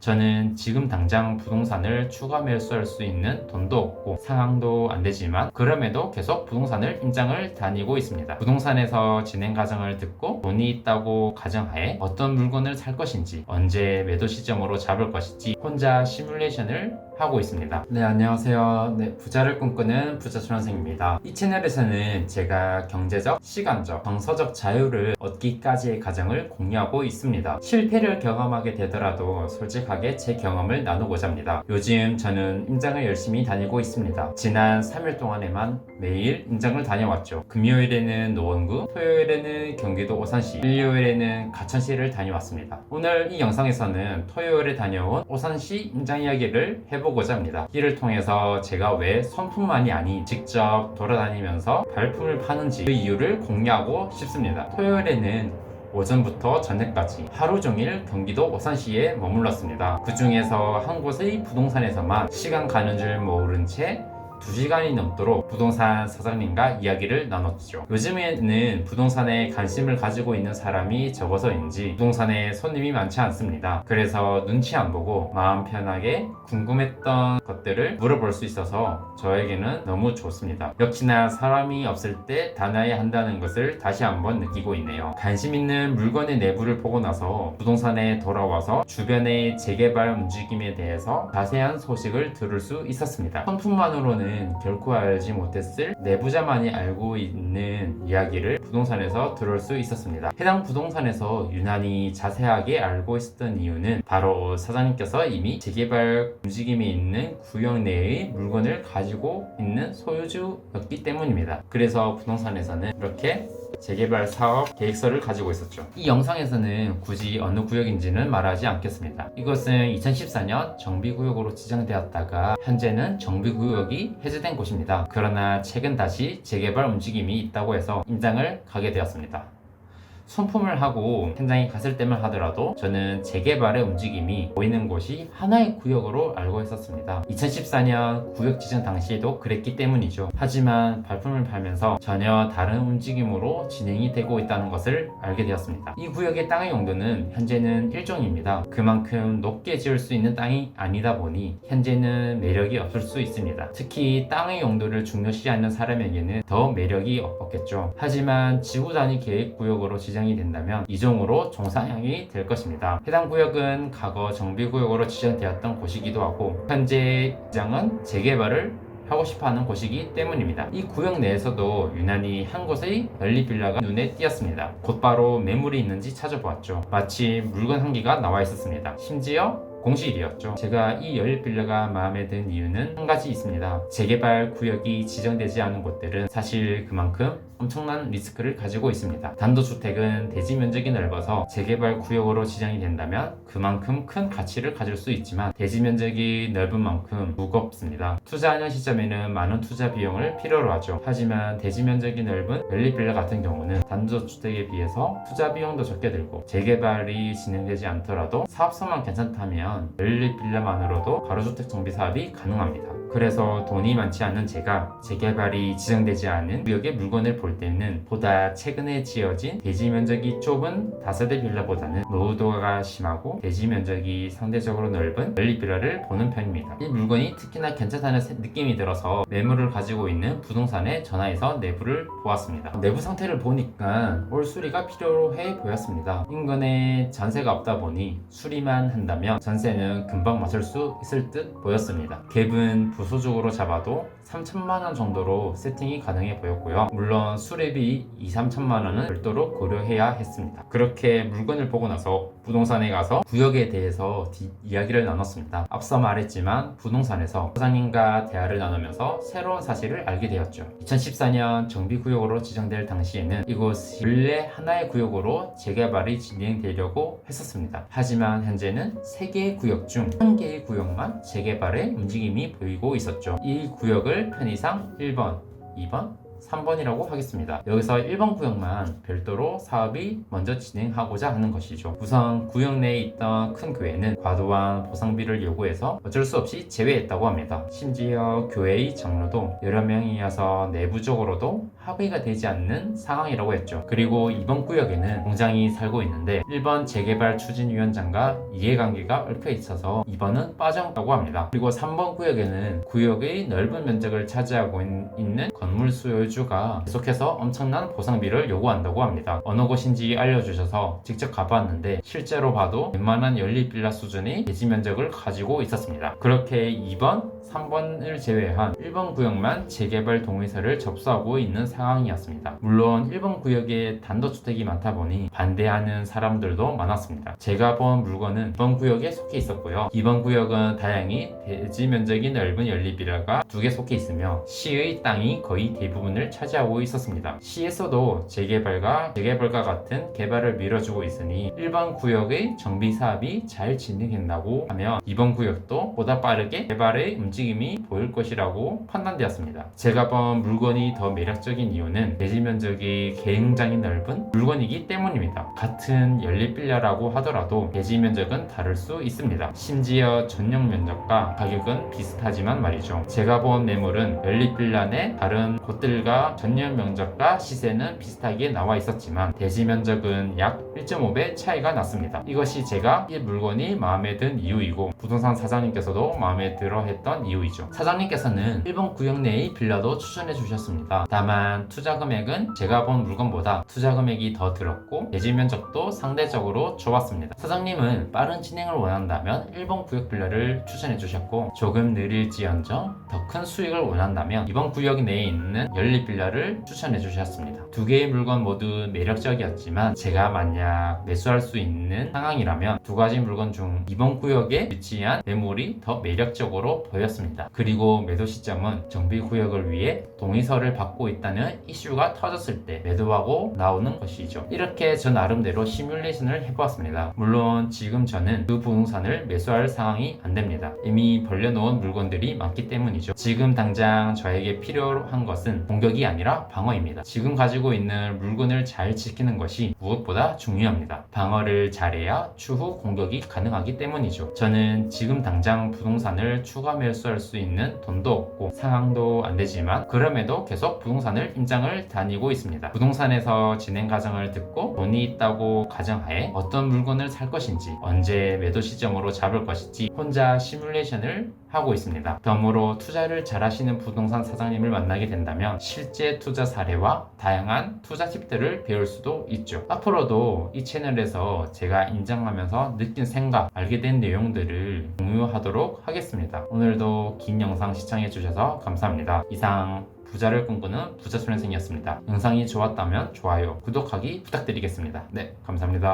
저는 지금 당장 부동산을 추가 매수할 수 있는 돈도 없고 상황도 안 되지만 그럼에도 계속 부동산을 임장을 다니고 있습니다. 부동산에서 진행 과정을 듣고 돈이 있다고 가정하에 어떤 물건을 살 것인지, 언제 매도 시점으로 잡을 것인지 혼자 시뮬레이션을 하고 있습니다. 네, 안녕하세요. 네, 부자를 꿈꾸는 부자초년생입니다. 이 채널에서는 제가 경제적, 시간적, 정서적 자유를 얻기까지의 과정을 공유하고 있습니다. 실패를 경험하게 되더라도 솔직하게 제 경험을 나누고자 합니다. 요즘 저는 임장을 열심히 다니고 있습니다. 지난 3일 동안에만 매일 임장을 다녀왔죠. 금요일에는 노원구, 토요일에는 경기도 오산시, 일요일에는 가천시를 다녀왔습니다. 오늘 이 영상에서는 토요일에 다녀온 오산시 임장 이야기를 해보고자 합니다. 이를 통해서 제가 왜 선품만이 아닌 직접 돌아다니면서 발품을 파는지 그 이유를 공유하고 싶습니다. 토요일에는 오전부터 저녁까지 하루 종일 경기도 오산시에 머물렀습니다. 그 중에서 한 곳의 부동산에서만 시간 가는 줄 모른 채 2시간이 넘도록 부동산 사장님과 이야기를 나눴죠. 요즘에는 부동산에 관심을 가지고 있는 사람이 적어서인지 부동산에 손님이 많지 않습니다. 그래서 눈치 안 보고 마음 편하게 궁금했던 것들을 물어볼 수 있어서 저에게는 너무 좋습니다. 역시나 사람이 없을 때 다녀야 한다는 것을 다시 한번 느끼고 있네요. 관심 있는 물건의 내부를 보고 나서 부동산에 돌아와서 주변의 재개발 움직임에 대해서 자세한 소식을 들을 수 있었습니다. 선품만으로는 결코 알지 못했을 내부자만이 알고 있는 이야기를 부동산에서 들을 수 있었습니다. 해당 부동산에서 유난히 자세하게 알고 있었던 이유는 바로 사장님께서 이미 재개발 움직임이 있는 구역 내의 물건을 가지고 있는 소유주였기 때문입니다. 그래서 부동산에서는 이렇게 재개발 사업 계획서를 가지고 있었죠. 이 영상에서는 굳이 어느 구역인지는 말하지 않겠습니다. 이것은 2014년 정비구역으로 지정되었다가 현재는 정비구역이 해제된 곳입니다. 그러나 최근 다시 재개발 움직임이 있다고 해서 임장을 가게 되었습니다. 손품을 하고 현장에 갔을 때만 하더라도 저는 재개발의 움직임이 보이는 곳이 하나의 구역으로 알고 있었습니다. 2014년 구역 지정 당시에도 그랬기 때문이죠. 하지만 발품을 팔면서 전혀 다른 움직임으로 진행이 되고 있다는 것을 알게 되었습니다. 이 구역의 땅의 용도는 현재는 1종입니다. 그만큼 높게 지을 수 있는 땅이 아니다 보니 현재는 매력이 없을 수 있습니다. 특히 땅의 용도를 중요시하는 사람에게는 더 매력이 없겠죠. 하지만 지구 단위 계획 구역으로 지정이 된다면 2종으로 종상향이 될 것입니다. 해당 구역은 과거 정비구역으로 지정되었던 곳이기도 하고 현재 지정은 재개발을 하고 싶어하는 곳이기 때문입니다. 이 구역 내에서도 유난히 한 곳의 연립빌라가 눈에 띄었습니다. 곧바로 매물이 있는지 찾아보았죠. 마치 물건 한 개가 나와 있었습니다. 심지어 공실이었죠. 제가 이 연립빌라가 마음에 든 이유는 한 가지 있습니다. 재개발 구역이 지정되지 않은 곳들은 사실 그만큼 엄청난 리스크를 가지고 있습니다. 단독주택은 대지 면적이 넓어서 재개발 구역으로 지정이 된다면 그만큼 큰 가치를 가질 수 있지만 대지 면적이 넓은 만큼 무겁습니다. 투자하는 시점에는 많은 투자 비용을 필요로 하죠. 하지만 대지 면적이 넓은 연립빌라 같은 경우는 단독주택에 비해서 투자 비용도 적게 들고 재개발이 진행되지 않더라도 사업성만 괜찮다면 연립빌라만으로도 가로주택 정비 사업이 가능합니다. 그래서 돈이 많지 않은 제가 재개발이 지정되지 않은 구역의 물건을 볼 때는 보다 최근에 지어진 대지 면적이 좁은 다세대 빌라보다는 노후도가 심하고 대지 면적이 상대적으로 넓은 연립빌라를 보는 편입니다. 이 물건이 특히나 괜찮다는 느낌이 들어서 매물을 가지고 있는 부동산에 전화해서 내부를 보았습니다. 내부 상태를 보니까 올 수리가 필요해 보였습니다. 인근에 전세가 없다 보니 수리만 한다면 전세는 금방 맞을 수 있을 듯 보였습니다. 갭은 부수적으로 잡아도 3천만 원 정도로 세팅이 가능해 보였고요. 물론 수리비 2-3천만 원은 별도로 고려해야 했습니다. 그렇게 물건을 보고 나서 부동산에 가서 구역에 대해서 이야기를 나눴습니다. 앞서 말했지만 부동산에서 사장님과 대화를 나누면서 새로운 사실을 알게 되었죠. 2014년 정비구역으로 지정될 당시에는 이곳이 원래 하나의 구역으로 재개발이 진행되려고 했었습니다. 하지만 현재는 3개의 구역 중 1개의 구역만 재개발의 움직임이 보이고 있었죠. 이 구역을 편의상 1번, 2번, 3번이라고 하겠습니다. 여기서 1번 구역만 별도로 사업이 먼저 진행하고자 하는 것이죠. 우선 구역 내에 있던 큰 교회는 과도한 보상비를 요구해서 어쩔 수 없이 제외했다고 합니다. 심지어 교회의 장로도 여러 명이어서 내부적으로도 합의가 되지 않는 상황이라고 했죠. 그리고 이번 구역에는 공장이 살고 있는데 1번 재개발 추진위원장과 이해관계가 얽혀 있어서 2번은 빠졌다고 합니다. 그리고 3번 구역에는 구역의 넓은 면적을 차지하고 있는 건물 수요주가 계속해서 엄청난 보상비를 요구한다고 합니다. 어느 곳인지 알려주셔서 직접 가봤는데 실제로 봐도 웬만한 연립빌라 수준의 대지 면적을 가지고 있었습니다. 그렇게 2번, 3번을 제외한 1번 구역만 재개발 동의서를 접수하고 있는 상황이었습니다. 물론 1번 구역에 단독주택이 많다 보니 반대하는 사람들도 많았습니다. 제가 본 물건은 2번 구역에 속해 있었고요. 2번 구역은 다행히 대지 면적이 넓은 연립빌라가 2개 속해 있으며 시의 땅이 거의 대부분을 차지하고 있었습니다. 시에서도 재개발과 같은 개발을 밀어주고 있으니 1번 구역의 정비 사업이 잘 진행된다고 하면 2번 구역도 보다 빠르게 개발의 움직임이 보일 것이라고 판단되었습니다. 제가 본 물건이 더 매력적인 이유는 대지 면적이 굉장히 넓은 물건이기 때문입니다. 같은 연립빌라라고 하더라도 대지 면적은 다를 수 있습니다. 심지어 전용 면적과 가격은 비슷하지만 말이죠. 제가 본 매물은 연립빌라 내 다른 곳들과 전용 면적과 시세는 비슷하게 나와 있었지만 대지 면적은 약 1.5배 차이가 났습니다. 이것이 제가 이 물건이 마음에 든 이유이고 부동산 사장님께서도 마음에 들어 했던 이유이죠. 사장님께서는 1번 구역 내의 빌라도 추천해 주셨습니다. 다만 투자 금액은 제가 본 물건보다 투자 금액이 더 들었고 대지 면적도 상대적으로 좋았습니다. 사장님은 빠른 진행을 원한다면 1번 구역 빌라를 추천해 주셨고 조금 느릴지언정 더 큰 수익을 원한다면 2번 구역 내에 있는 연립 빌라를 추천해 주셨습니다. 두 개의 물건 모두 매력적이었지만 제가 만약 매수할 수 있는 상황이라면 두 가지 물건 중 2번 구역에 위치한 매물이 더 매력적으로 보였습니다. 그리고 매도 시점은 정비구역을 위해 동의서를 받고 있다는 이슈가 터졌을 때 매도하고 나오는 것이죠. 이렇게 저 나름대로 시뮬레이션을 해보았습니다. 물론 지금 저는 그 부동산을 매수할 상황이 안 됩니다. 이미 벌려놓은 물건들이 많기 때문이죠. 지금 당장 저에게 필요한 것은 공격이 아니라 방어입니다. 지금 가지고 있는 물건을 잘 지키는 것이 무엇보다 중요합니다. 방어를 잘해야 추후 공격이 가능하기 때문이죠. 저는 지금 당장 부동산을 추가 매수할 수 있는 돈도 없고 상황도 안 되지만 그럼에도 계속 부동산을 임장을 다니고 있습니다. 부동산에서 진행 과정을 듣고 돈이 있다고 가정하에 어떤 물건을 살 것인지 언제 매도 시점으로 잡을 것인지 혼자 시뮬레이션을 하고 있습니다. 덤으로 투자를 잘하시는 부동산 사장님을 만나게 된다면 실제 투자 사례와 다양한 투자 팁들을 배울 수도 있죠. 앞으로도 이 채널에서 제가 인정하면서 느낀 생각, 알게 된 내용들을 공유하도록 하겠습니다. 오늘도 긴 영상 시청해 주셔서 감사합니다. 이상 부자를 꿈꾸는 부자손년생이었습니다. 영상이 좋았다면 좋아요, 구독하기 부탁드리겠습니다. 네, 감사합니다.